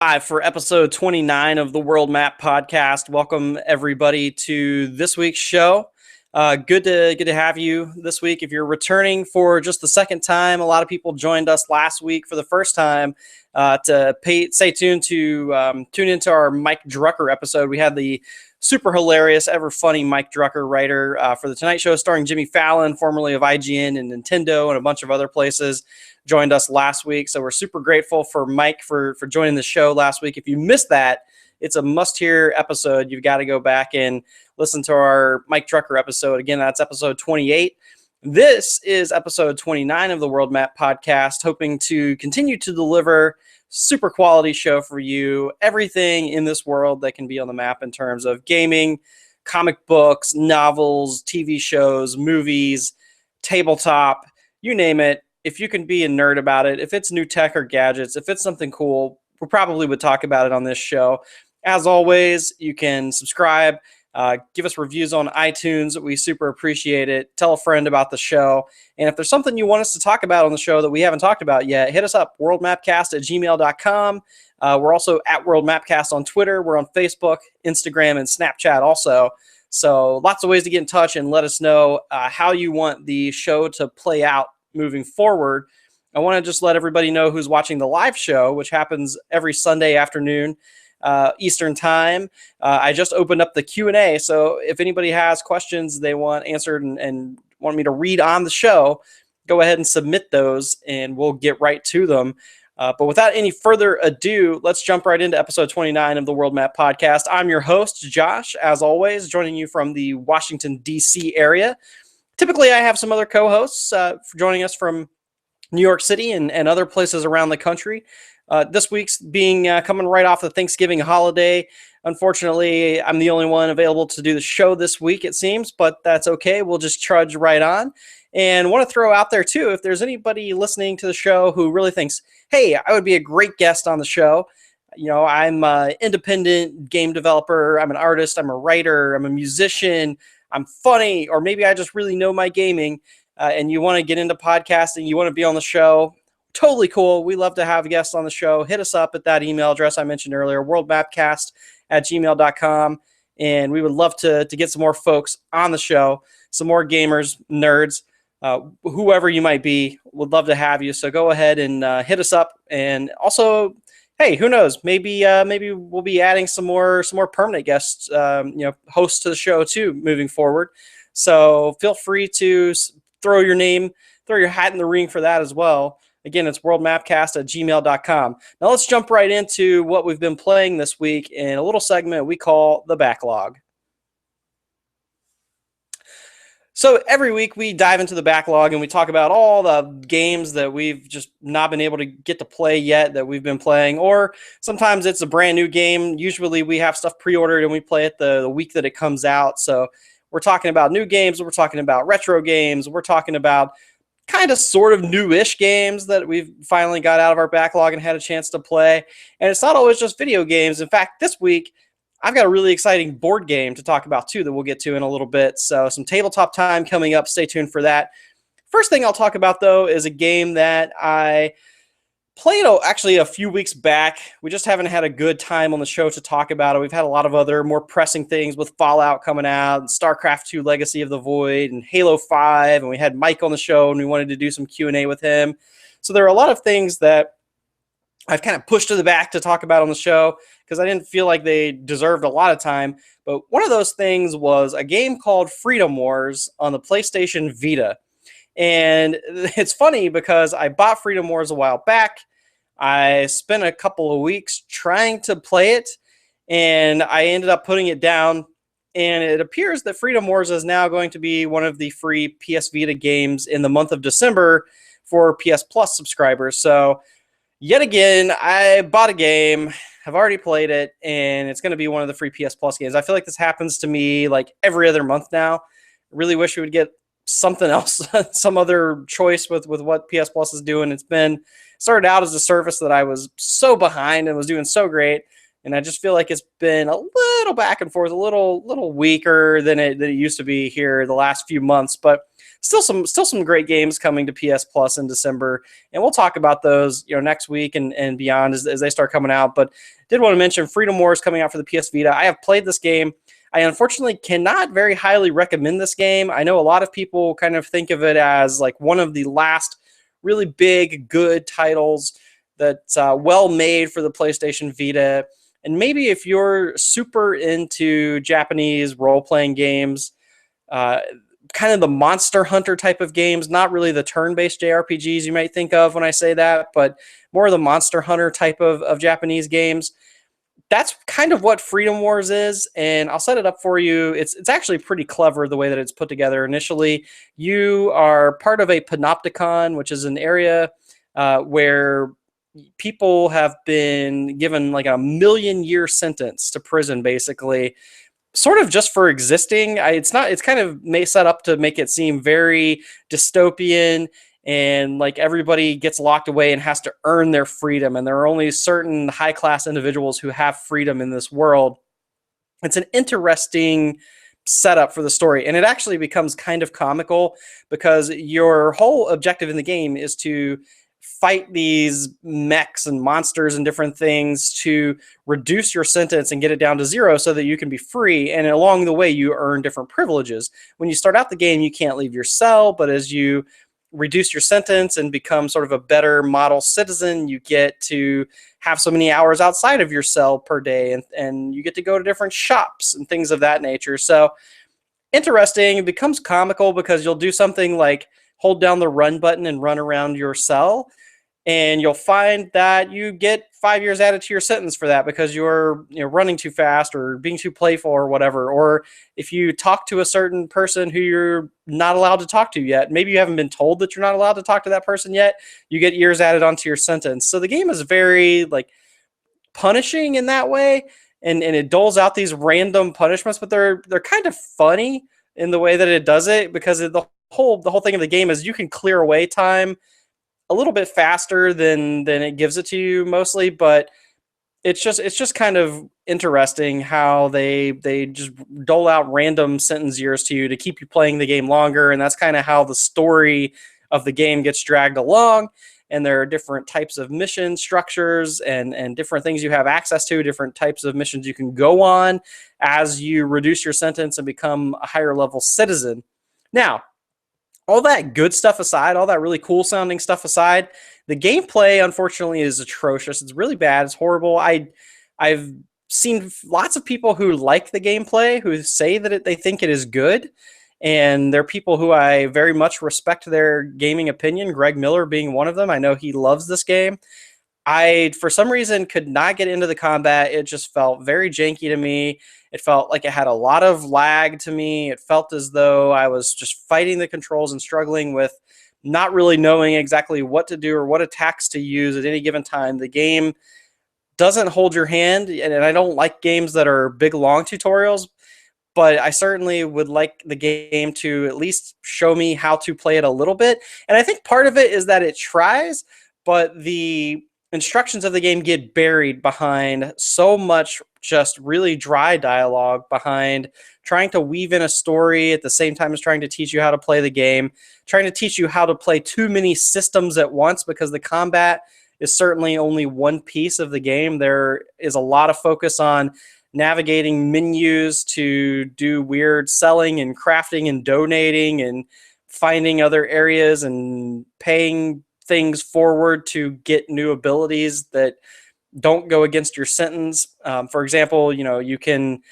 Hi, for episode 29 of the World Map Podcast. Welcome everybody to this week's show. Good to have you this week. If you're returning for just the second time, a lot of people joined us last week for the first time. Stay tuned to tune into our Mike Drucker episode. We had the super hilarious, ever funny Mike Drucker writer for the Tonight Show, starring Jimmy Fallon, formerly of IGN and Nintendo and a bunch of other places, joined us last week. So we're super grateful for Mike for joining the show last week. If you missed that, it's a must-hear episode. You've got to go back and listen to our Mike Drucker episode. Again, that's episode 28. This is episode 29 of the World Map Podcast, hoping to continue to deliver super quality show for you. Everything in this world that can be on the map in terms of gaming, comic books, novels, TV shows, movies, tabletop, you name it. If you can be a nerd about it, if it's new tech or gadgets, if it's something cool, we probably would talk about it on this show. As always, you can subscribe, give us reviews on iTunes. We super appreciate it. Tell a friend about the show. And if there's something you want us to talk about on the show that we haven't talked about yet, hit us up, worldmapcast@gmail.com. We're also at worldmapcast on Twitter. We're on Facebook, Instagram, and Snapchat also. So lots of ways to get in touch and let us know how you want the show to play out moving forward. I want to just let everybody know who's watching the live show, which happens every Sunday afternoon, Eastern time. I just opened up the Q&A, so if anybody has questions they want answered and want me to read on the show, go ahead and submit those, and we'll get right to them. But without any further ado, let's jump right into episode 29 of the World Map Podcast. I'm your host, Josh, as always, joining you from the Washington, D.C. area. Typically, I have some other co-hosts joining us from New York City and other places around the country. This week's being coming right off the Thanksgiving holiday. Unfortunately, I'm the only one available to do the show this week, it seems, but that's okay. We'll just trudge right on. And want to throw out there, too, if there's anybody listening to the show who really thinks, hey, I would be a great guest on the show. You know, I'm an independent game developer. I'm an artist. I'm a writer. I'm a musician. I'm funny, or maybe I just really know my gaming, and you want to get into podcasting, you want to be on the show, totally cool. We love to have guests on the show. Hit us up at that email address I mentioned earlier, worldmapcast@gmail.com, and we would love to get some more folks on the show, some more gamers, nerds, whoever you might be, would love to have you. So go ahead and hit us up, and also, hey, who knows? Maybe we'll be adding some more permanent guests, hosts to the show too, moving forward. So feel free to throw your hat in the ring for that as well. Again, it's worldmapcast@gmail.com. Now let's jump right into what we've been playing this week in a little segment we call the backlog. So every week we dive into the backlog and we talk about all the games that we've just not been able to get to play yet that we've been playing, or sometimes it's a brand new game. Usually we have stuff pre-ordered and we play it the week that it comes out. So we're talking about new games, we're talking about retro games, we're talking about kind of sort of new-ish games that we've finally got out of our backlog and had a chance to play. And it's not always just video games. In fact, this week I've got a really exciting board game to talk about, too, that we'll get to in a little bit. So some tabletop time coming up. Stay tuned for that. First thing I'll talk about, though, is a game that I played actually a few weeks back. We just haven't had a good time on the show to talk about it. We've had a lot of other more pressing things with Fallout coming out, and StarCraft 2 Legacy of the Void, and Halo 5, and we had Mike on the show, and we wanted to do some Q&A with him. So there are a lot of things that I've kind of pushed to the back to talk about on the show because I didn't feel like they deserved a lot of time. But one of those things was a game called Freedom Wars on the PlayStation Vita. And it's funny because I bought Freedom Wars a while back. I spent a couple of weeks trying to play it, and I ended up putting it down. And it appears that Freedom Wars is now going to be one of the free PS Vita games in the month of December for PS Plus subscribers. So yet again, I bought a game, have already played it, and it's going to be one of the free PS Plus games. I feel like this happens to me like every other month now. I really wish we would get something else, some other choice with what PS Plus is doing. It's been started out as a service that I was so behind and was doing so great, and I just feel like it's been a little back and forth, a little weaker than it used to be here the last few months. But still some great games coming to PS Plus in December, and we'll talk about those next week and beyond as they start coming out. But did want to mention Freedom Wars coming out for the PS Vita. I have played this game. I unfortunately cannot very highly recommend this game. I know a lot of people kind of think of it as like one of the last really big, good titles that's well made for the PlayStation Vita. And maybe if you're super into Japanese role-playing games, uh, kind of the Monster Hunter type of games, not really the turn-based JRPGs you might think of when I say that, but more of the Monster Hunter type of Japanese games, that's kind of what Freedom Wars is, and I'll set it up for you. It's actually pretty clever the way that it's put together. Initially, you are part of a panopticon, which is an area where people have been given like a 1,000,000-year sentence to prison, basically, sort of just for existing. It's not. It's kind of set up to make it seem very dystopian, and like everybody gets locked away and has to earn their freedom, and there are only certain high class individuals who have freedom in this world. It's an interesting setup for the story, and it actually becomes kind of comical because your whole objective in the game is to fight these mechs and monsters and different things to reduce your sentence and get it down to 0 so that you can be free. And along the way, you earn different privileges. When you start out the game, you can't leave your cell, but as you reduce your sentence and become sort of a better model citizen, you get to have so many hours outside of your cell per day, and you get to go to different shops and things of that nature. So interesting. It becomes comical because you'll do something like hold down the run button and run around your cell, and you'll find that you get 5 years added to your sentence for that because you're running too fast or being too playful or whatever. Or if you talk to a certain person who you're not allowed to talk to yet, maybe you haven't been told that you're not allowed to talk to that person yet, you get years added onto your sentence. So the game is very like punishing in that way, and it doles out these random punishments, but they're kind of funny in the way that it does it, because the whole thing of the game is you can clear away time a little bit faster than it gives it to you mostly, but it's just kind of interesting how they just dole out random sentence years to you to keep you playing the game longer, and that's kind of how the story of the game gets dragged along. And there are different types of mission structures and different things you have access to, different types of missions you can go on as you reduce your sentence and become a higher level citizen. Now, all that good stuff aside, all that really cool sounding stuff aside, the gameplay, unfortunately, is atrocious. It's really bad. It's horrible. I've seen lots of people who like the gameplay, who say that they think it is good. And there are people who I very much respect their gaming opinion, Greg Miller being one of them. I know he loves this game. I, for some reason, could not get into the combat. It just felt very janky to me. It felt like it had a lot of lag to me. It felt as though I was just fighting the controls and struggling with not really knowing exactly what to do or what attacks to use at any given time. The game doesn't hold your hand, and I don't like games that are big, long tutorials, but I certainly would like the game to at least show me how to play it a little bit. And I think part of it is that it tries, but the instructions of the game get buried behind so much just really dry dialogue, behind trying to weave in a story at the same time as trying to teach you how to play the game, trying to teach you how to play too many systems at once, because the combat is certainly only one piece of the game. There is a lot of focus on navigating menus to do weird selling and crafting and donating and finding other areas and paying things forward to get new abilities that don't go against your sentence. For example, you can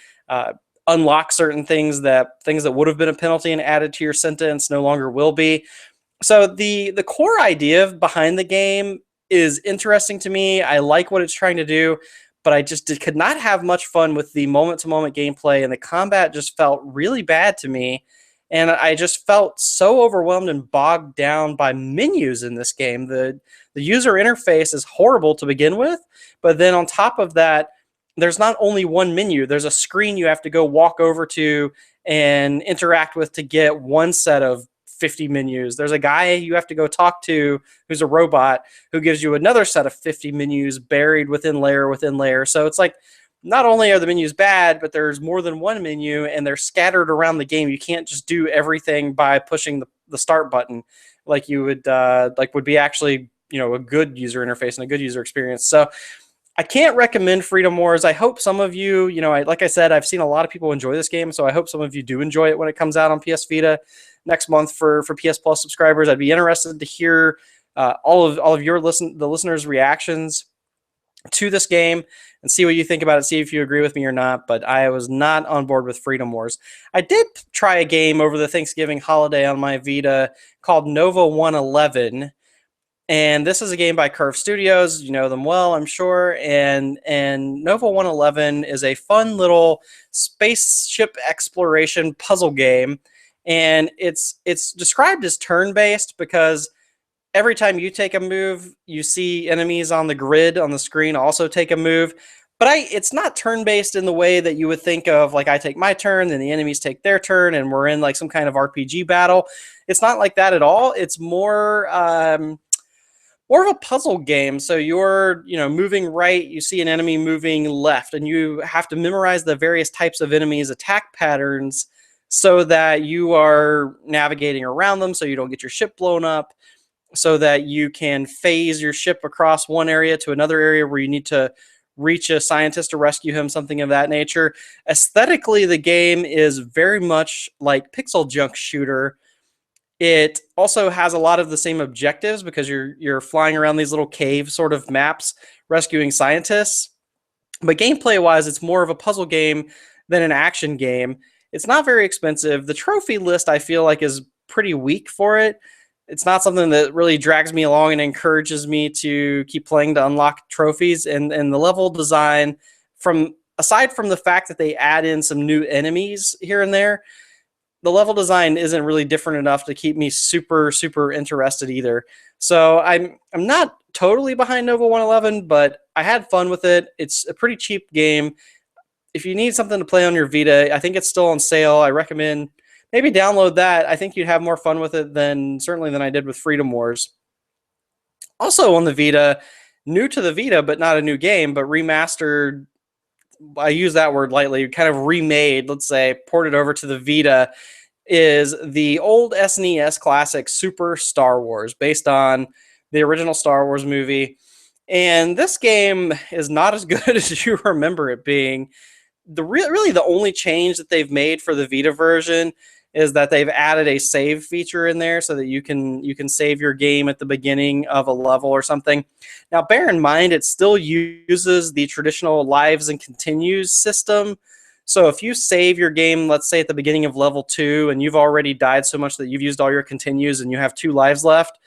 unlock certain things that would have been a penalty and added to your sentence no longer will be. So the core idea behind the game is interesting to me. I like what it's trying to do, but I just could not have much fun with the moment-to-moment gameplay, and the combat just felt really bad to me. And I just felt so overwhelmed and bogged down by menus in this game. The user interface is horrible to begin with, but then on top of that, there's not only one menu. There's a screen you have to go walk over to and interact with to get one set of 50 menus. There's a guy you have to go talk to who's a robot who gives you another set of 50 menus buried within layer within layer. So it's like, not only are the menus bad, but there's more than one menu and they're scattered around the game. You can't just do everything by pushing the start button, like you would would be actually a good user interface and a good user experience. So I can't recommend Freedom Wars. I hope some of you, like I said, I've seen a lot of people enjoy this game, so I hope some of you do enjoy it when it comes out on PS Vita next month for PS Plus subscribers. I'd be interested to hear all of your the listeners' reactions to this game and see what you think about it, see if you agree with me or not. But I was not on board with Freedom Wars. I did try a game over the Thanksgiving holiday on my Vita called Nova 111. And this is a game by Curve Studios. You know them well, I'm sure. And Nova 111 is a fun little spaceship exploration puzzle game. And it's described as turn-based because every time you take a move, you see enemies on the grid on the screen also take a move. But it's not turn-based in the way that you would think of, like I take my turn, then the enemies take their turn, and we're in like some kind of RPG battle. It's not like that at all. It's more of a puzzle game. So you're, moving right, you see an enemy moving left, and you have to memorize the various types of enemies' attack patterns so that you are navigating around them so you don't get your ship blown up, so that you can phase your ship across one area to another area where you need to reach a scientist to rescue him, something of that nature. Aesthetically, the game is very much like Pixel Junk Shooter. It also has a lot of the same objectives because you're flying around these little cave sort of maps rescuing scientists. But gameplay-wise, it's more of a puzzle game than an action game. It's not very expensive. The trophy list, I feel like, is pretty weak for it. It's not something that really drags me along and encourages me to keep playing to unlock trophies. And the level design, aside from the fact that they add in some new enemies here and there, the level design isn't really different enough to keep me super, super interested either. So I'm not totally behind Nova 111, but I had fun with it. It's a pretty cheap game. If you need something to play on your Vita, I think it's still on sale. I recommend maybe download that. I think you'd have more fun with it than I did with Freedom Wars. Also on the Vita, new to the Vita, but not a new game, but remastered. I use that word lightly, kind of remade, let's say, ported over to the Vita, is the old SNES classic Super Star Wars, based on the original Star Wars movie. And this game is not as good as you remember it being. Really the only change that they've made for the Vita version is that they've added a save feature in there so that you can save your game at the beginning of a level or something. Now, bear in mind, it still uses the traditional lives and continues system. So if you save your game, let's say at the beginning of level 2, and you've already died so much that you've used all your continues and you have 2 lives left,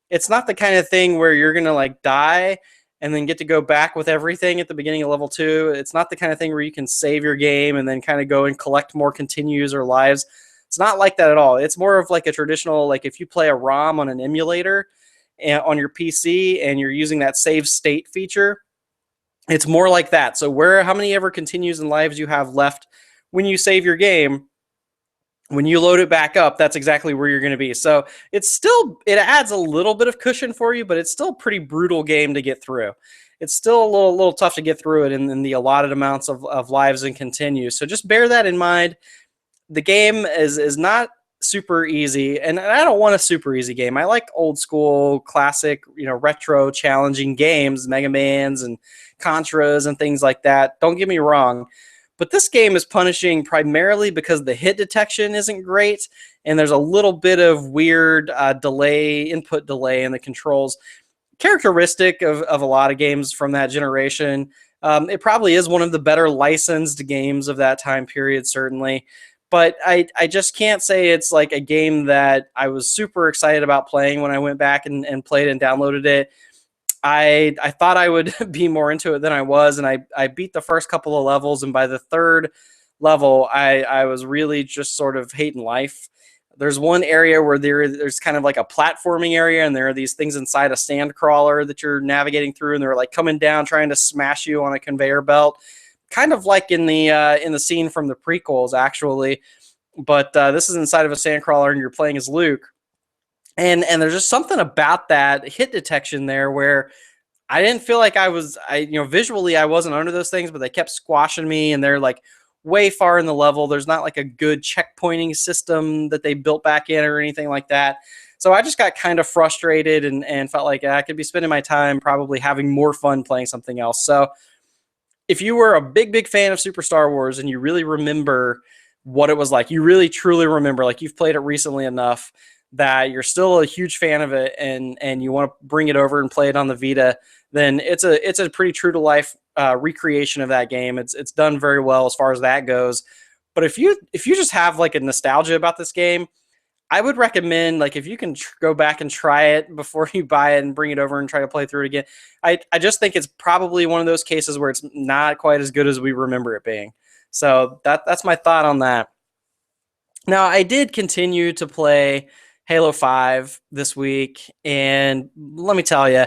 it's not the kind of thing where you're going to like die and then get to go back with everything at the beginning of level 2. It's not the kind of thing where you can save your game and then kind of go and collect more continues or lives. It's not like that at all. It's more of like a traditional, like if you play a ROM on an emulator on your PC and you're using that save state feature, it's more like that. So how many ever continues and lives you have left when you save your game, when you load it back up, that's exactly where you're going to be. So it adds a little bit of cushion for you, but it's still a pretty brutal game to get through. It's still a little tough to get through it in the allotted amounts of lives and continues. So just bear that in mind. The game is not super easy, and I don't want a super easy game. I like old school, classic, retro, challenging games, Mega Mans and Contras and things like that. Don't get me wrong. But this game is punishing primarily because the hit detection isn't great, and there's a little bit of weird input delay in the controls. Characteristic of a lot of games from that generation. It probably is one of the better licensed games of that time period, certainly. But I just can't say it's like a game that I was super excited about playing when I went back and played and downloaded it. I thought I would be more into it than I was, and I beat the first couple of levels, and by the third level, I was really just sort of hating life. There's one area where there's kind of like a platforming area, and there are these things inside a sand crawler that you're navigating through, and they're like coming down trying to smash you on a conveyor belt. Kind of like in the scene from the prequels, actually, but this is inside of a sandcrawler, and you're playing as Luke, and there's just something about that hit detection there where I didn't feel like visually I wasn't under those things, but they kept squashing me, and they're like way far in the level. There's not like a good checkpointing system that they built back in or anything like that. So I just got kind of frustrated and felt like I could be spending my time probably having more fun playing something else. So if you were a big fan of Super Star Wars and you really remember what it was like, you really truly remember, like you've played it recently enough that you're still a huge fan of it and you want to bring it over and play it on the Vita, then it's a pretty true to life recreation of that game. It's done very well as far as that goes. But if you just have like a nostalgia about this game, I would recommend, like, if you can go back and try it before you buy it and bring it over and try to play through it again. I just think it's probably one of those cases where it's not quite as good as we remember it being. So that's my thought on that. Now, I did continue to play Halo 5 this week, and let me tell you,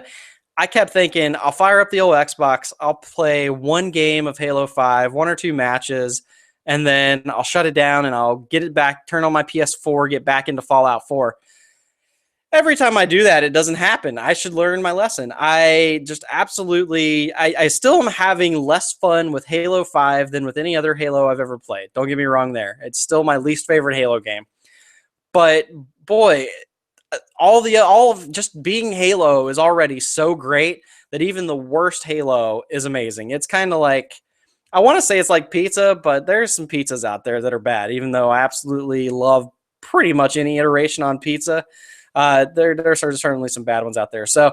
I kept thinking, I'll fire up the old Xbox, I'll play one game of Halo 5, one or two matches, and then I'll shut it down and I'll get it back, turn on my PS4, get back into Fallout 4. Every time I do that, it doesn't happen. I should learn my lesson. I just absolutely, I still am having less fun with Halo 5 than with any other Halo I've ever played. Don't get me wrong there. It's still my least favorite Halo game. But boy, all of just being Halo is already so great that even the worst Halo is amazing. It's kind of like, I want to say it's like pizza, but there's some pizzas out there that are bad, even though I absolutely love pretty much any iteration on pizza. There's certainly some bad ones out there. So,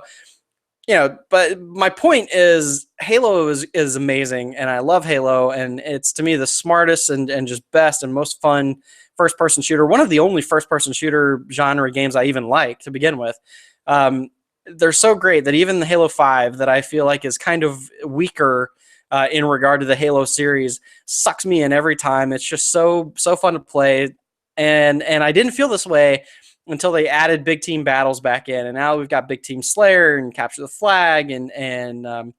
but my point is Halo is amazing, and I love Halo, and it's, to me, the smartest and just best and most fun first-person shooter. One of the only first-person shooter genre games I even like to begin with. They're so great that even the Halo 5, that I feel like is kind of weaker in regard to the Halo series, sucks me in every time. It's just so fun to play, and I didn't feel this way until they added big team battles back in, and now we've got big team Slayer and capture the flag, and a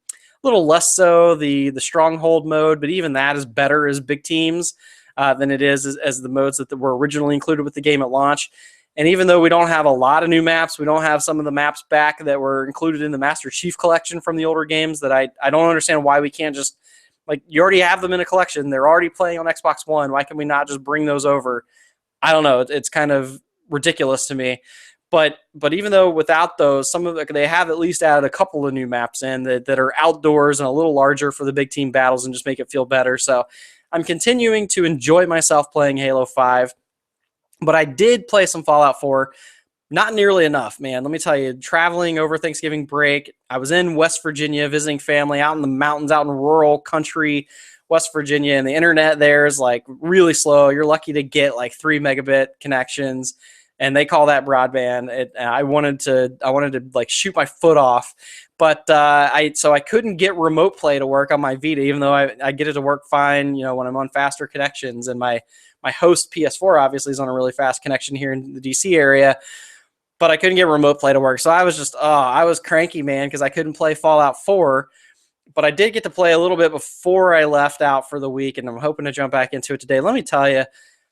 little less so the stronghold mode, but even that is better as big teams than it is as the modes that were originally included with the game at launch. And even though we don't have a lot of new maps, we don't have some of the maps back that were included in the Master Chief collection from the older games, that I don't understand why we can't just, like, you already have them in a collection. They're already playing on Xbox One. Why can we not just bring those over? I don't know. It's kind of ridiculous to me. But even though without those, some of they have at least added a couple of new maps in that are outdoors and a little larger for the big team battles and just make it feel better. So I'm continuing to enjoy myself playing Halo 5. But I did play some Fallout 4. Not nearly enough, man. Let me tell you, traveling over Thanksgiving break, I was in West Virginia visiting family out in the mountains, out in rural country West Virginia, and the internet there is like really slow. You're lucky to get like 3 megabit connections, and they call that broadband. I wanted to like shoot my foot off, but I couldn't get remote play to work on my Vita, even though I get it to work fine, when I'm on faster connections, and my host PS4 obviously is on a really fast connection here in the DC area, but I couldn't get remote play to work. So I was just, I was cranky, man, because I couldn't play Fallout 4. But I did get to play a little bit before I left out for the week, and I'm hoping to jump back into it today. Let me tell you,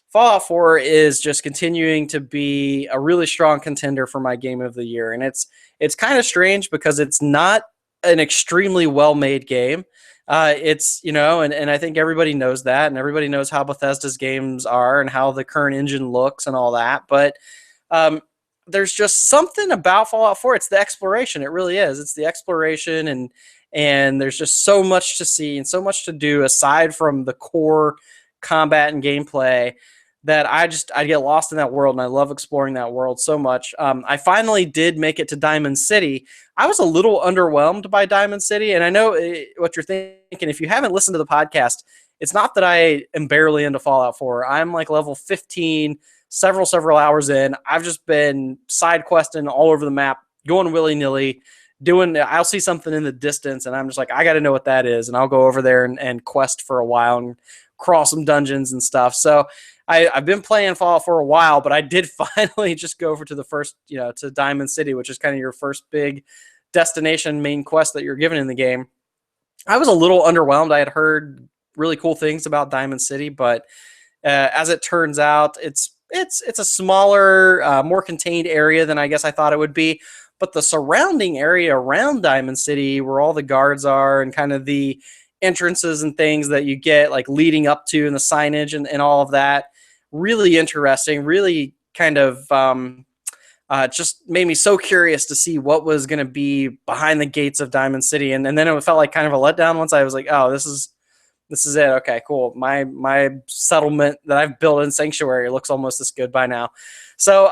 Fallout 4 is just continuing to be a really strong contender for my game of the year. And it's kind of strange because it's not an extremely well-made game. It's, and I think everybody knows that, and everybody knows how Bethesda's games are and how the current engine looks and all that. But there's just something about Fallout 4. It's the exploration. It really is. It's the exploration, and there's just so much to see and so much to do aside from the core combat and gameplay that I get lost in that world, and I love exploring that world so much. I finally did make it to Diamond City. I was a little underwhelmed by Diamond City, and I know what you're thinking. If you haven't listened to the podcast, it's not that I am barely into Fallout 4. I'm like level 15, several hours in. I've just been side questing all over the map, going willy-nilly, I'll see something in the distance, and I'm just like, I got to know what that is, and I'll go over there and quest for a while and crawl some dungeons and stuff. So I've been playing Fallout for a while, but I did finally just go over to the first, to Diamond City, which is kind of your first big destination main quest that you're given in the game. I was a little underwhelmed. I had heard really cool things about Diamond City, but as it turns out, it's a smaller, more contained area than I guess I thought it would be. But the surrounding area around Diamond City, where all the guards are, and kind of the entrances and things that you get like leading up to, and the signage and all of that. Really interesting, really kind of just made me so curious to see what was going to be behind the gates of Diamond City. And then it felt like kind of a letdown once I was like, oh, this is it. Okay, cool. My settlement that I've built in Sanctuary looks almost as good by now. So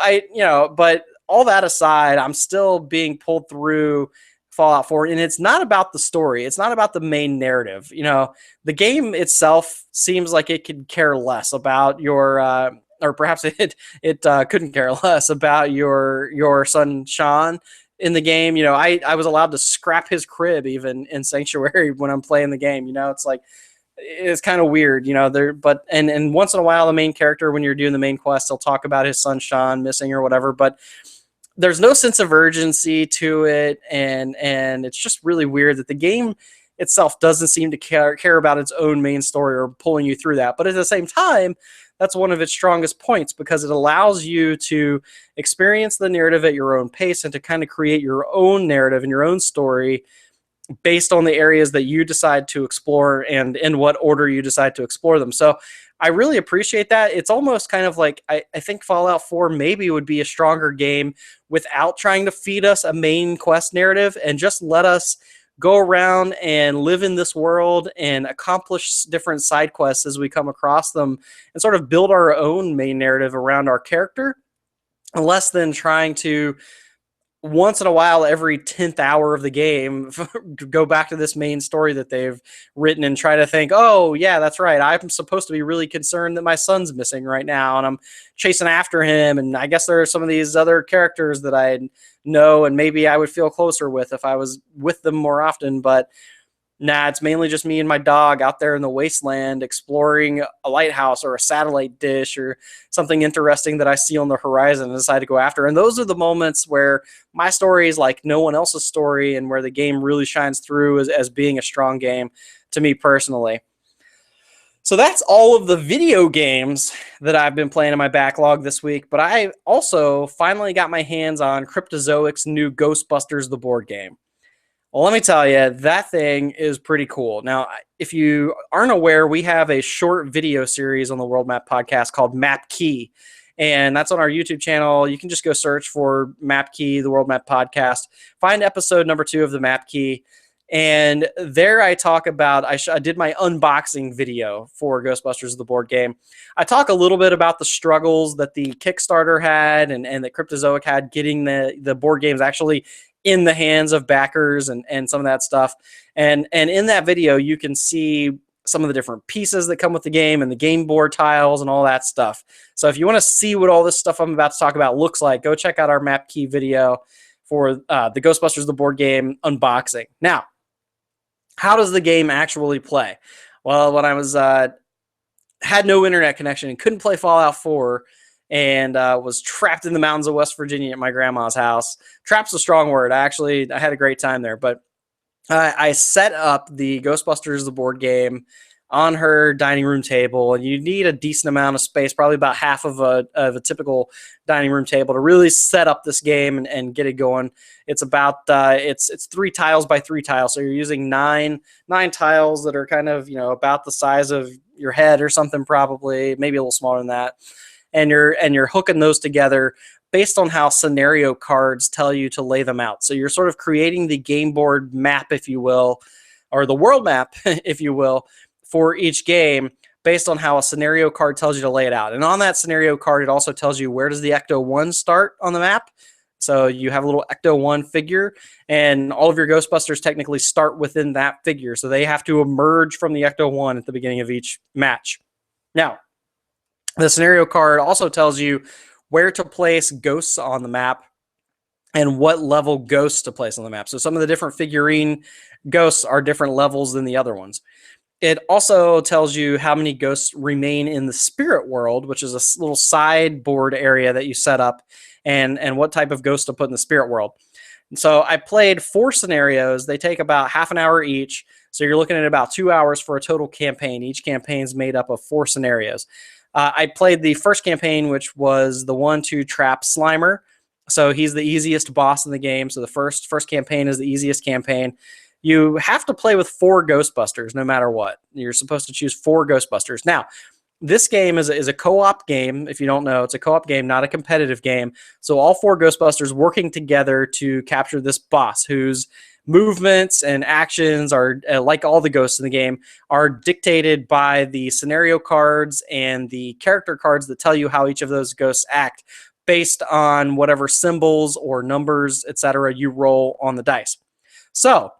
but all that aside, I'm still being pulled through Fallout 4, and it's not about the story. It's not about the main narrative. The game itself seems like it could care less about your, or perhaps it couldn't care less about your son Sean in the game. I was allowed to scrap his crib even in Sanctuary when I'm playing the game. It's like, it's kind of weird, but once in a while, the main character, when you're doing the main quest, he'll talk about his son Sean missing or whatever, but there's no sense of urgency to it, and it's just really weird that the game itself doesn't seem to care about its own main story or pulling you through that. But at the same time, that's one of its strongest points, because it allows you to experience the narrative at your own pace and to kind of create your own narrative and your own story based on the areas that you decide to explore and in what order you decide to explore them. So I really appreciate that. It's almost kind of like, I think Fallout 4 maybe would be a stronger game without trying to feed us a main quest narrative, and just let us go around and live in this world and accomplish different side quests as we come across them, and sort of build our own main narrative around our character, less than trying to once in a while, every 10th hour of the game, go back to this main story that they've written and try to think, oh, yeah, that's right. I'm supposed to be really concerned that my son's missing right now, and I'm chasing after him. And I guess there are some of these other characters that I know and maybe I would feel closer with if I was with them more often. But nah, it's mainly just me and my dog out there in the wasteland exploring a lighthouse or a satellite dish or something interesting that I see on the horizon and decide to go after. And those are the moments where my story is like no one else's story, and where the game really shines through as being a strong game to me personally. So that's all of the video games that I've been playing in my backlog this week. But I also finally got my hands on Cryptozoic's new Ghostbusters, the board game. Well, let me tell you, that thing is pretty cool. Now, if you aren't aware, we have a short video series on the World Map podcast called Map Key, and that's on our YouTube channel. You can just go search for Map Key, the World Map podcast, find episode number 2 of the Map Key, and there I talk about, I did my unboxing video for Ghostbusters, the board game. I talk a little bit about the struggles that the Kickstarter had and that Cryptozoic had getting the board games actually in the hands of backers and some of that stuff. And in that video, you can see some of the different pieces that come with the game and the game board tiles and all that stuff. So if you want to see what all this stuff I'm about to talk about looks like, go check out our Map Key video for the Ghostbusters, the board game unboxing. Now, how does the game actually play? Well, when I was had no internet connection and couldn't play Fallout 4, and was trapped in the mountains of West Virginia at my grandma's house. Trapped's a strong word. I had a great time there. But I set up the Ghostbusters, the board game, on her dining room table, and you need a decent amount of space, probably about half of a typical dining room table, to really set up this game and get it going. It's about it's 3 tiles by 3 tiles, so you're using nine tiles that are kind of about the size of your head or something, probably maybe a little smaller than that. And you're hooking those together based on how scenario cards tell you to lay them out. So you're sort of creating the game board map, if you will, or the world map, if you will, for each game based on how a scenario card tells you to lay it out. And on that scenario card, it also tells you where does the Ecto-1 start on the map. So you have a little Ecto-1 figure, and all of your Ghostbusters technically start within that figure. So they have to emerge from the Ecto-1 at the beginning of each match. Now, the scenario card also tells you where to place ghosts on the map and what level ghosts to place on the map. So some of the different figurine ghosts are different levels than the other ones. It also tells you how many ghosts remain in the spirit world, which is a little sideboard area that you set up, and what type of ghost to put in the spirit world. And so I played 4 scenarios. They take about half an hour each. So you're looking at about 2 hours for a total campaign. Each campaign is made up of 4 scenarios. I played the first campaign, which was the one to trap Slimer. So he's the easiest boss in the game. So the first campaign is the easiest campaign. you have to play with 4 Ghostbusters no matter what. You're supposed to choose 4 Ghostbusters. Now, this game is a co-op game. If you don't know, it's a co-op game, not a competitive game. So all 4 Ghostbusters working together to capture this boss whose movements and actions are, like all the ghosts in the game, are dictated by the scenario cards and the character cards that tell you how each of those ghosts act based on whatever symbols or numbers, etc., you roll on the dice. So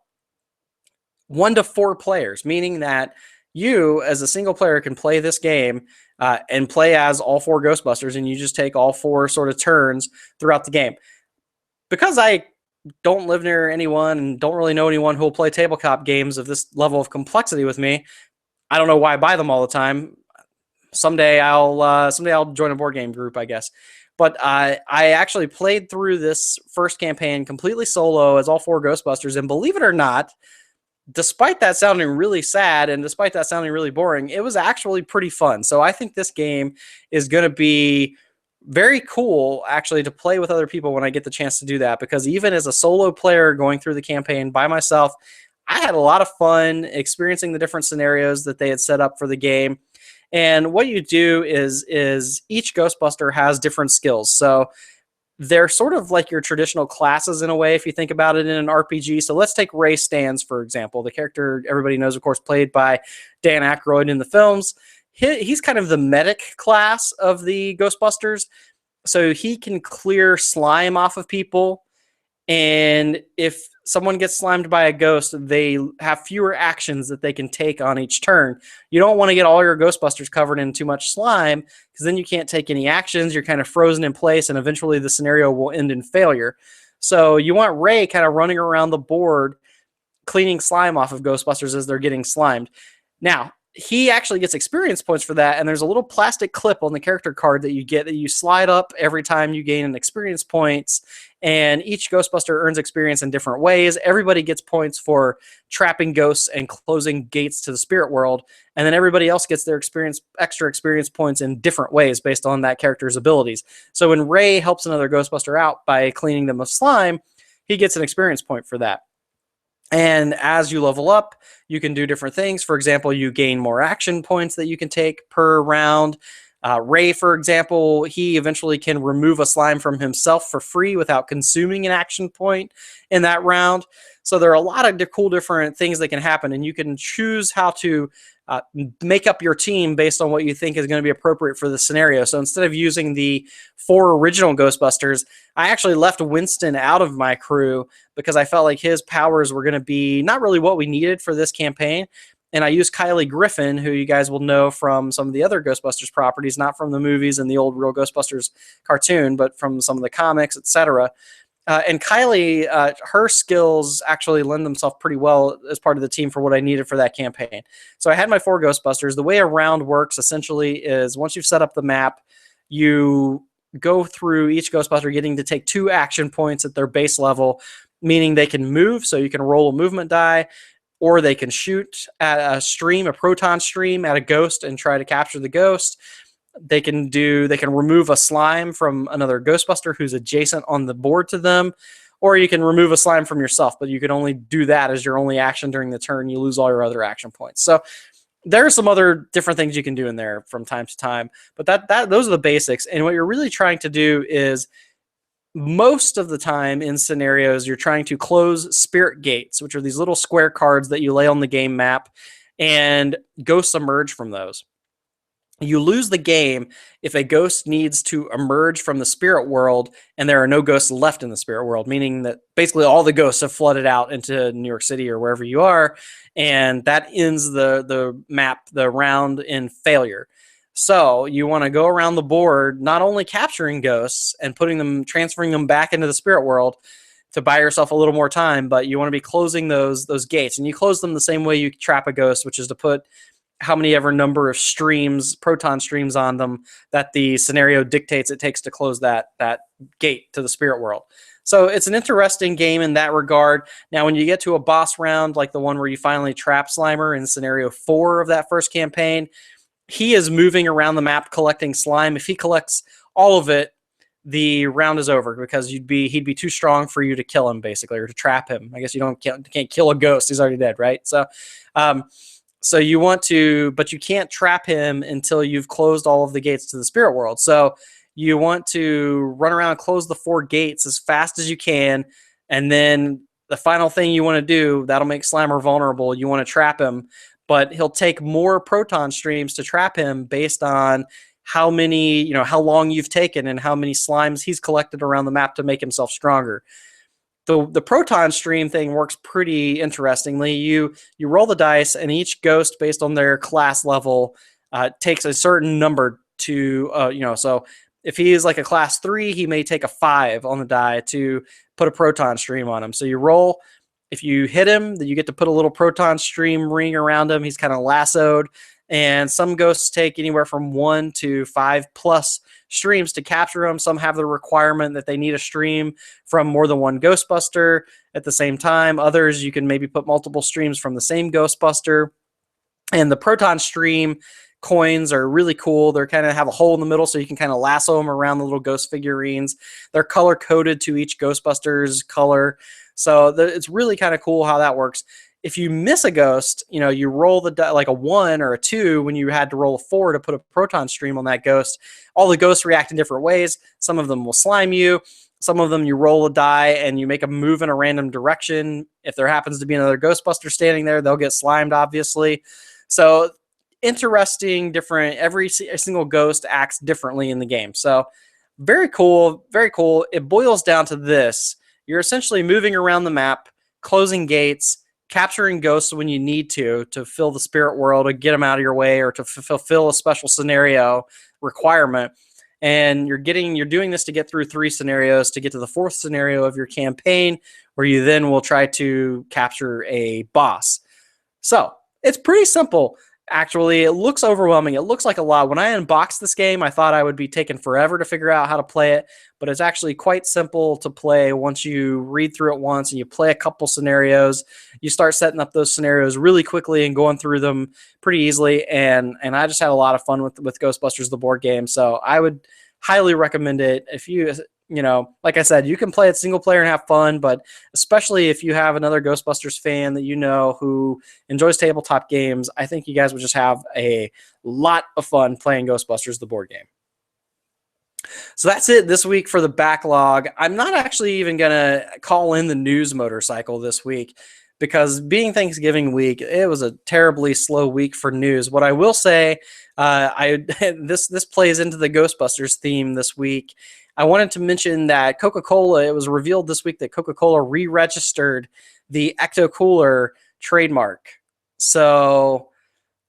1 to 4 players, meaning that you, as a single player, can play this game and play as all 4 Ghostbusters, and you just take all 4 sort of turns throughout the game. Because I don't live near anyone and don't really know anyone who will play tabletop games of this level of complexity with me, I don't know why I buy them all the time. Someday I'll join a board game group, I guess. But I actually played through this first campaign completely solo as all 4 Ghostbusters, and believe it or not, despite that sounding really sad and despite that sounding really boring, it was actually pretty fun. So I think this game is going to be very cool, actually, to play with other people when I get the chance to do that, because even as a solo player going through the campaign by myself, I had a lot of fun experiencing the different scenarios that they had set up for the game. And what you do is each Ghostbuster has different skills. So they're sort of like your traditional classes in a way, if you think about it in an RPG. So let's take Ray Stantz, for example, the character everybody knows, of course, played by Dan Aykroyd in the films. He's kind of the medic class of the Ghostbusters. So he can clear slime off of people. And if someone gets slimed by a ghost, they have fewer actions that they can take on each turn. You don't want to get all your Ghostbusters covered in too much slime, because then you can't take any actions. You're kind of frozen in place, and eventually the scenario will end in failure. So you want Ray kind of running around the board, cleaning slime off of Ghostbusters as they're getting slimed. Now, he actually gets experience points for that, and there's a little plastic clip on the character card that you get that you slide up every time you gain an experience points, and each Ghostbuster earns experience in different ways. Everybody gets points for trapping ghosts and closing gates to the spirit world, and then everybody else gets their extra experience points in different ways based on that character's abilities. So when Ray helps another Ghostbuster out by cleaning them of slime, he gets an experience point for that. And as you level up, you can do different things. For example, you gain more action points that you can take per round. Ray, for example, he eventually can remove a slime from himself for free without consuming an action point in that round. So there are a lot of cool different things that can happen, and you can choose how to make up your team based on what you think is going to be appropriate for the scenario. So instead of using the 4 original Ghostbusters, I actually left Winston out of my crew because I felt like his powers were going to be not really what we needed for this campaign. And I used Kylie Griffin, who you guys will know from some of the other Ghostbusters properties, not from the movies and the old Real Ghostbusters cartoon, but from some of the comics, etc. And Kylie, her skills actually lend themselves pretty well as part of the team for what I needed for that campaign. So I had my 4 Ghostbusters. The way a round works essentially is once you've set up the map, you go through each Ghostbuster getting to take 2 action points at their base level, meaning they can move, so you can roll a movement die, or they can shoot at a proton stream at a ghost and try to capture the ghost. They can remove a slime from another Ghostbuster who's adjacent on the board to them, or you can remove a slime from yourself, but you can only do that as your only action during the turn. You lose all your other action points. So there are some other different things you can do in there from time to time, but those are the basics. And what you're really trying to do is, most of the time in scenarios, you're trying to close spirit gates, which are these little square cards that you lay on the game map, and ghosts emerge from those. You lose the game if a ghost needs to emerge from the spirit world and there are no ghosts left in the spirit world, meaning that basically all the ghosts have flooded out into New York City or wherever you are, and that ends the round in failure. So you want to go around the board, not only capturing ghosts and transferring them back into the spirit world to buy yourself a little more time, but you want to be closing those gates. And you close them the same way you trap a ghost, which is to put how many ever number of proton streams on them that the scenario dictates it takes to close that gate to the spirit world. So it's an interesting game in that regard. Now, when you get to a boss round, like the one where you finally trap Slimer in scenario 4 of that first campaign, he is moving around the map collecting slime. If he collects all of it, the round is over because he'd be too strong for you to kill him, basically, or to trap him. I guess you can't kill a ghost; he's already dead, right? Um, so you want to, but you can't trap him until you've closed all of the gates to the spirit world. So you want to run around and close the 4 gates as fast as you can, and then the final thing you want to do that'll make Slimer vulnerable. You want to trap him, but he'll take more proton streams to trap him based on how many, how long you've taken and how many slimes he's collected around the map to make himself stronger. The proton stream thing works pretty interestingly. You roll the dice, and each ghost, based on their class level, takes a certain number to So if he is like a class 3, he may take a 5 on the die to put a proton stream on him. So you roll. If you hit him, then you get to put a little proton stream ring around him. He's kind of lassoed. And some ghosts take anywhere from 1 to 5 plus streams to capture them. Some have the requirement that they need a stream from more than one Ghostbuster at the same time. Others, you can maybe put multiple streams from the same Ghostbuster. And the proton stream coins are really cool. They're kind of have a hole in the middle, so you can kind of lasso them around the little ghost figurines. They're color coded to each Ghostbuster's color. So it's really kind of cool how that works. If you miss a ghost, you roll the die, like a 1 or a 2 when you had to roll a 4 to put a proton stream on that ghost. All the ghosts react in different ways. Some of them will slime you. Some of them you roll a die and you make them move in a random direction. If there happens to be another Ghostbuster standing there, they'll get slimed, obviously. So interesting, different. Every single ghost acts differently in the game. So very cool, very cool. It boils down to this. You're essentially moving around the map, closing gates, capturing ghosts when you need to fill the spirit world, to get them out of your way, or to fulfill a special scenario requirement. And you're doing this to get through 3 scenarios to get to the 4th scenario of your campaign, where you then will try to capture a boss. So it's pretty simple. Actually, it looks overwhelming. It looks like a lot. When I unboxed this game, I thought I would be taking forever to figure out how to play it, but it's actually quite simple to play once you read through it once and you play a couple scenarios. You start setting up those scenarios really quickly and going through them pretty easily, and I just had a lot of fun with Ghostbusters, the board game, so I would highly recommend it. If like I said, you can play it single player and have fun, but especially if you have another Ghostbusters fan that who enjoys tabletop games, I think you guys would just have a lot of fun playing Ghostbusters, the board game. So that's it this week for the backlog. I'm not actually even going to call in the news motorcycle this week because being Thanksgiving week, it was a terribly slow week for news. What I will say, this plays into the Ghostbusters theme this week. I wanted to mention that Coca-Cola, it was revealed this week that Coca-Cola re-registered the Ecto Cooler trademark. So,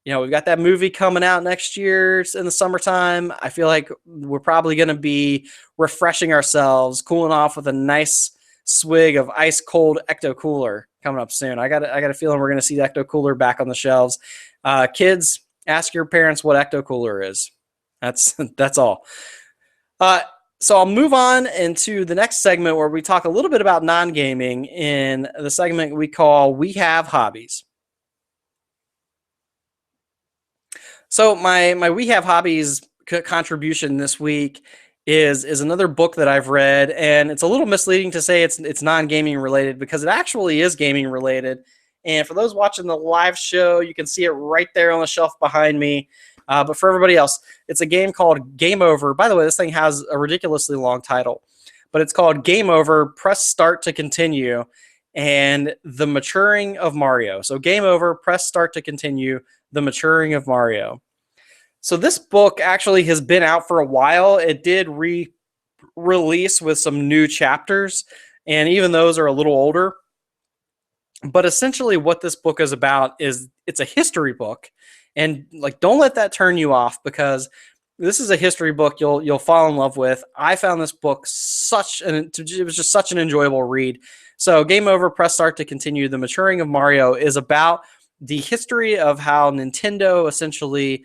we've got that movie coming out next year in the summertime. I feel like we're probably going to be refreshing ourselves, cooling off with a nice swig of ice cold Ecto Cooler coming up soon. I got a feeling we're going to see the Ecto Cooler back on the shelves. Kids, ask your parents what Ecto Cooler is. That's all. So I'll move on into the next segment where we talk a little bit about non-gaming in the segment we call We Have Hobbies. So my We Have Hobbies contribution this week is another book that I've read, and it's a little misleading to say it's non-gaming related because it actually is gaming related. And for those watching the live show, you can see it right there on the shelf behind me. But for everybody else, it's a game called Game Over. By the way, this thing has a ridiculously long title, but it's called Game Over, Press Start to Continue, and The Maturing of Mario. So Game Over, Press Start to Continue, The Maturing of Mario. So this book actually has been out for a while. It did re-release with some new chapters, and even those are a little older. But essentially what this book is about is it's a history book. And don't let that turn you off because this is a history book you'll fall in love with. I found this book it was just such an enjoyable read. So Game Over, Press Start to Continue, The Maturing of Mario is about the history of how Nintendo essentially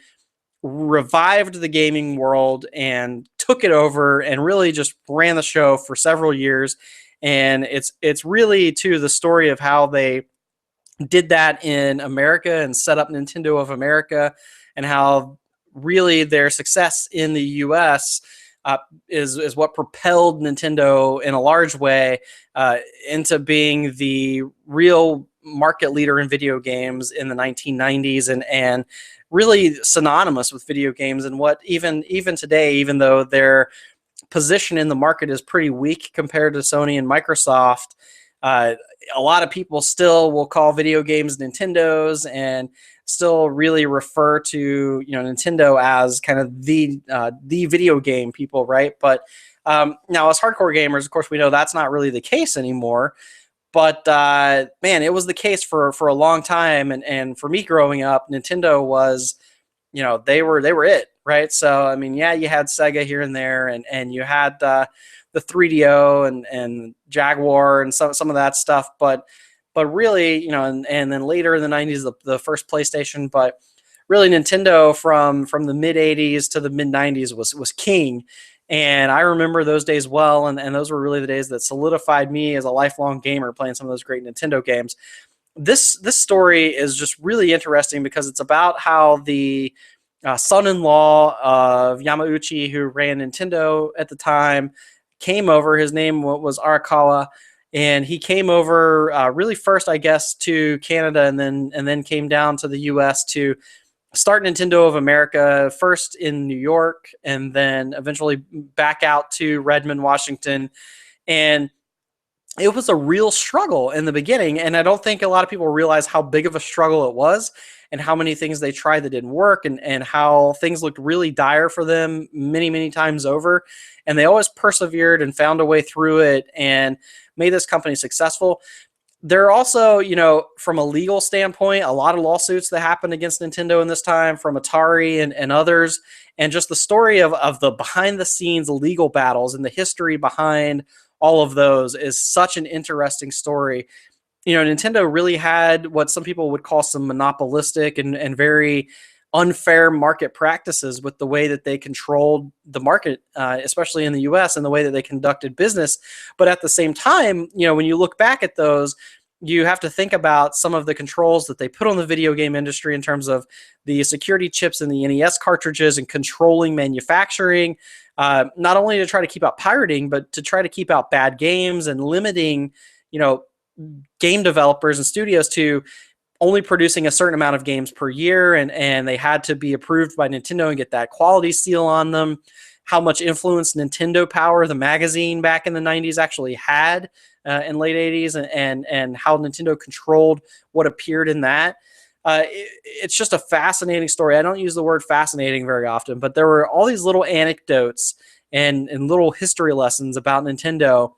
revived the gaming world and took it over and really just ran the show for several years. And it's really too the story of how they did that in America and set up Nintendo of America, and how really their success in the US uh, is what propelled Nintendo in a large way into being the real market leader in video games in the 1990s, and really synonymous with video games. And what even today, even though their position in the market is pretty weak compared to Sony and Microsoft, uh, a lot of people still will call video games Nintendo's, and still really refer to Nintendo as kind of the video game people, right? But now, as hardcore gamers, of course, we know that's not really the case anymore. But man, it was the case for a long time, and for me growing up, Nintendo was, they were it, right? So I mean, yeah, you had Sega here and there, and you had the 3DO and Jaguar and some of that stuff, but really, and then later in the 90s, the first PlayStation. But really, Nintendo from the mid 80s to the mid 90s was king. And I remember those days well, and those were really the days that solidified me as a lifelong gamer, playing some of those great Nintendo games. This story is just really interesting because it's about how the son-in-law of Yamauchi, who ran Nintendo at the time, came over. His name was Arakawa, and he came over really first, I guess, to Canada, and then came down to the U.S. to start Nintendo of America, first in New York, and then eventually back out to Redmond, Washington. And it was a real struggle in the beginning, and I don't think a lot of people realize how big of a struggle it was, and how many things they tried that didn't work, and how things looked really dire for them many, many times over. And they always persevered and found a way through it and made this company successful. There are also, from a legal standpoint, a lot of lawsuits that happened against Nintendo in this time, from Atari and others. And just the story of the behind the scenes legal battles and the history behind all of those is such an interesting story. Nintendo really had what some people would call some monopolistic and very unfair market practices with the way that they controlled the market, especially in the US, and the way that they conducted business. But at the same time, when you look back at those, you have to think about some of the controls that they put on the video game industry in terms of the security chips in the NES cartridges and controlling manufacturing, not only to try to keep out pirating, but to try to keep out bad games and limiting, game developers and studios to only producing a certain amount of games per year, and they had to be approved by Nintendo and get that quality seal on them. How much influence Nintendo Power, the magazine back in the 90s, actually had in late 80s, and how Nintendo controlled what appeared in that. It's just a fascinating story. I don't use the word fascinating very often, but there were all these little anecdotes and little history lessons about Nintendo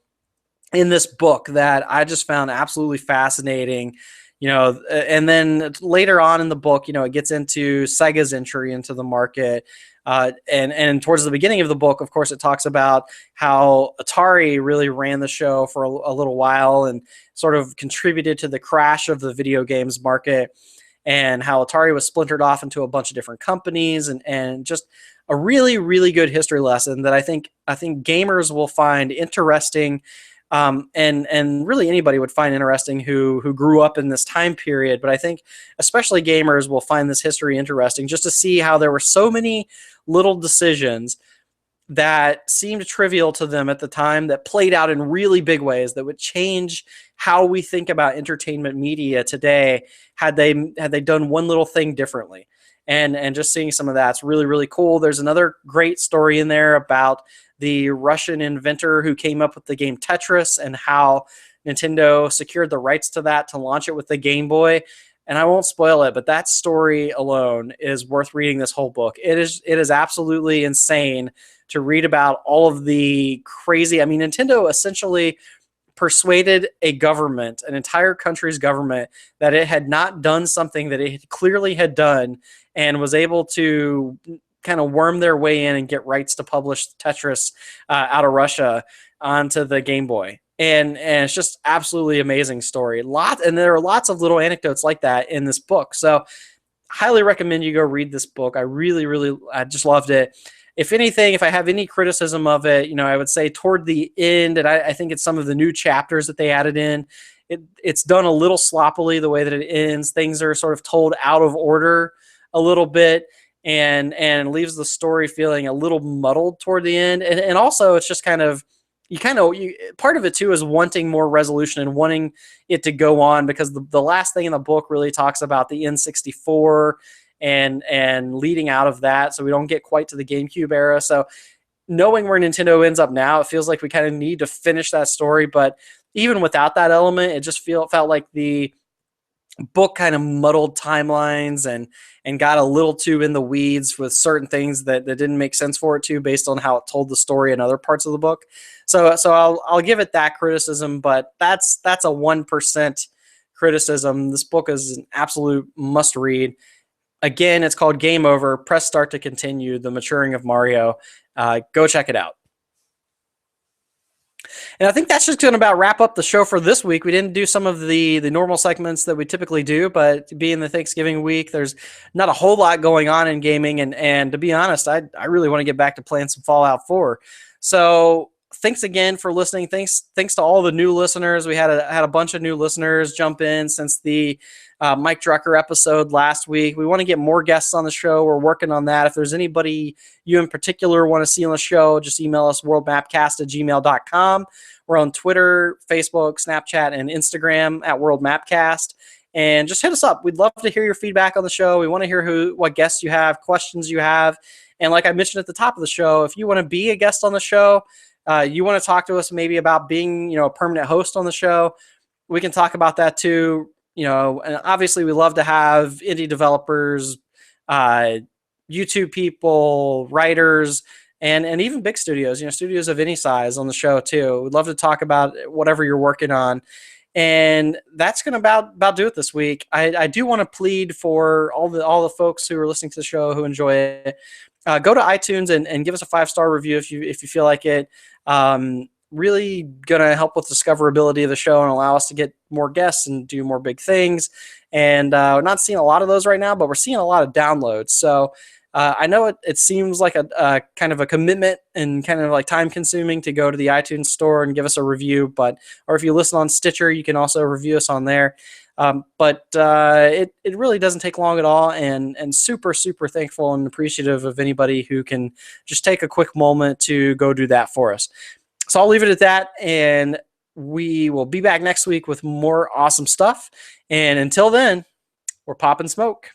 in this book that I just found absolutely fascinating. And then later on in the book, it gets into Sega's entry into the market. And towards the beginning of the book, of course, it talks about how Atari really ran the show for a little while and sort of contributed to the crash of the video games market, and how Atari was splintered off into a bunch of different companies, and just a really, really good history lesson that I think gamers will find interesting. And really anybody would find interesting who grew up in this time period. But I think especially gamers will find this history interesting, just to see how there were so many little decisions that seemed trivial to them at the time that played out in really big ways that would change how we think about entertainment media today had they done one little thing differently. And just seeing some of that's really, really cool. There's another great story in there about the Russian inventor who came up with the game Tetris, and how Nintendo secured the rights to that to launch it with the Game Boy. And I won't spoil it, but that story alone is worth reading this whole book. It is absolutely insane to read about all of the crazy. I mean, Nintendo essentially persuaded a government, an entire country's government, that it had not done something that it clearly had done, and was able to kind of worm their way in and get rights to publish Tetris out of Russia onto the Game Boy. And it's just absolutely amazing story. And there are lots of little anecdotes like that in this book. So highly recommend you go read this book. I really, really, I just loved it. If anything, if I have any criticism of it, I would say toward the end, and I think it's some of the new chapters that they added in, it's done a little sloppily the way that it ends. Things are sort of told out of order a little bit. and leaves the story feeling a little muddled toward the end. And also, it's just kind of part of it too is wanting more resolution and wanting it to go on, because the last thing in the book really talks about the N64 and leading out of that, so we don't get quite to the GameCube era. So knowing where Nintendo ends up now, it feels like we kind of need to finish that story. But even without that element, it just felt like the book kind of muddled timelines and got a little too in the weeds with certain things that didn't make sense for it to, based on how it told the story in other parts of the book. So I'll give it that criticism, but that's a 1% criticism. This book is an absolute must read. Again, it's called Game Over. Press start to continue the maturing of Mario. Go check it out. And I think that's just going to about wrap up the show for this week. We didn't do some of the normal segments that we typically do, but being the Thanksgiving week, there's not a whole lot going on in gaming. And to be honest, I really want to get back to playing some Fallout 4. So thanks again for listening. Thanks to all the new listeners. We had a bunch of new listeners jump in since the Mike Drucker episode last week. We want to get more guests on the show. We're working on that. If there's anybody you in particular want to see on the show, just email us worldmapcast@gmail.com. We're on Twitter, Facebook, Snapchat, and Instagram at worldmapcast. And just hit us up. We'd love to hear your feedback on the show. We want to hear what guests you have, questions you have. And like I mentioned at the top of the show, if you want to be a guest on the show, you want to talk to us maybe about being, a permanent host on the show, we can talk about that too. And obviously we love to have indie developers, YouTube people, writers, and even big studios, studios of any size on the show too. We'd love to talk about whatever you're working on. And that's going to about do it this week. I do want to plead for all the folks who are listening to the show who enjoy it. Go to iTunes and give us a 5-star review if you feel like it. Really going to help with discoverability of the show and allow us to get more guests and do more big things. And we're not seeing a lot of those right now, but we're seeing a lot of downloads. So I know it seems like a kind of a commitment and kind of like time consuming to go to the iTunes store and give us a review, or if you listen on Stitcher, you can also review us on there. But it really doesn't take long at all, and super, super thankful and appreciative of anybody who can just take a quick moment to go do that for us. So I'll leave it at that, and we will be back next week with more awesome stuff. And until then, we're popping smoke.